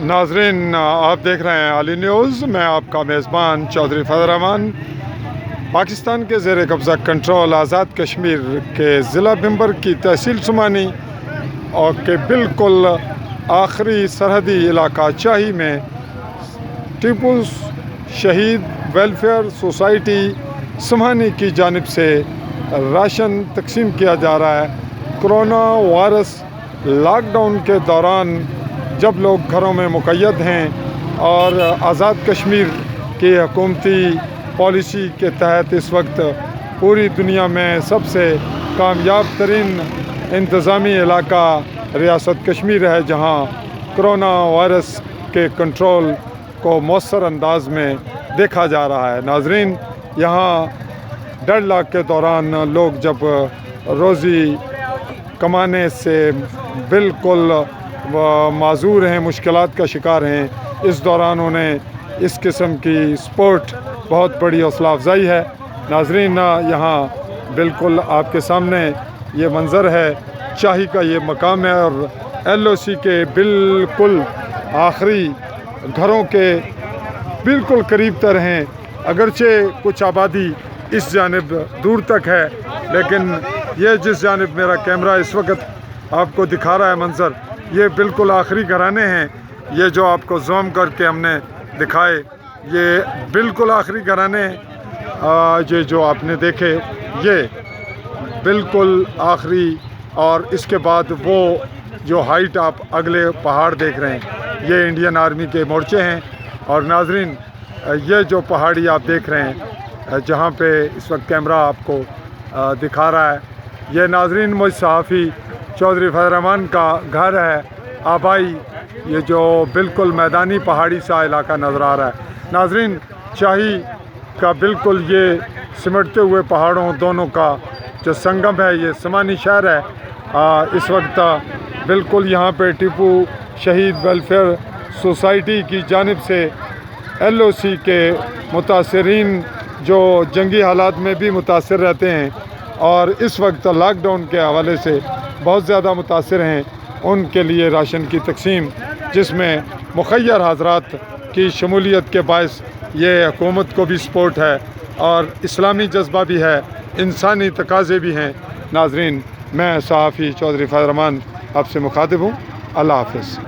ناظرین، آپ دیکھ رہے ہیں علی نیوز. میں آپ کا میزبان چودھری فضل الرحمان. پاکستان کے زیر قبضہ کنٹرول آزاد کشمیر کے ضلع بھمبر کی تحصیل سمانی اور کے بالکل آخری سرحدی علاقہ چاہی میں ٹیپو شہید ویلفیئر سوسائٹی سمانی کی جانب سے راشن تقسیم کیا جا رہا ہے. کرونا وائرس لاک ڈاؤن کے دوران جب لوگ گھروں میں مقید ہیں اور آزاد کشمیر کی حکومتی پالیسی کے تحت اس وقت پوری دنیا میں سب سے کامیاب ترین انتظامی علاقہ ریاست کشمیر ہے، جہاں کرونا وائرس کے کنٹرول کو مؤثر انداز میں دیکھا جا رہا ہے. ناظرین، یہاں ڈیڈ لاک کے دوران لوگ جب روزی کمانے سے بالکل معذور ہیں، مشکلات کا شکار ہیں، اس دوران انہیں اس قسم کی سپورٹ بہت بڑی حوصلہ افزائی ہے. ناظرین، یہاں بالکل آپ کے سامنے یہ منظر ہے، چاہی کا یہ مقام ہے اور LOC کے بالکل آخری گھروں کے بالکل قریب تر ہیں. اگرچہ کچھ آبادی اس جانب دور تک ہے، لیکن یہ جس جانب میرا کیمرہ اس وقت آپ کو دکھا رہا ہے منظر، یہ بالکل آخری گھرانے ہیں. یہ جو آپ کو زوم کر کے ہم نے دکھائے، یہ بالکل آخری گھرانے ہیں. یہ جو آپ نے دیکھے، یہ بالکل آخری، اور اس کے بعد وہ جو ہائٹ آپ اگلے پہاڑ دیکھ رہے ہیں، یہ انڈین آرمی کے مورچے ہیں. اور ناظرین، یہ جو پہاڑی آپ دیکھ رہے ہیں جہاں پہ اس وقت کیمرہ آپ کو دکھا رہا ہے، یہ ناظرین مجھ صحافی چودھری فضل الرحمان کا گھر ہے آبائی. یہ جو بالکل میدانی پہاڑی سا علاقہ نظر آ رہا ہے. ناظرین، چاہی کا بالکل یہ سمٹتے ہوئے پہاڑوں دونوں کا جو سنگم ہے، یہ سمانی شہر ہے. اس وقت بالکل یہاں پہ ٹیپو شہید ویلفیئر سوسائٹی کی جانب سے LOC کے متاثرین جو جنگی حالات میں بھی متاثر رہتے ہیں اور اس وقت لاک ڈاؤن کے حوالے سے بہت زیادہ متاثر ہیں، ان کے لیے راشن کی تقسیم، جس میں مخیر حضرات کی شمولیت کے باعث یہ حکومت کو بھی سپورٹ ہے اور اسلامی جذبہ بھی ہے، انسانی تقاضے بھی ہیں. ناظرین، میں صحافی چودھری فضل الرحمان آپ سے مخاطب ہوں. اللہ حافظ.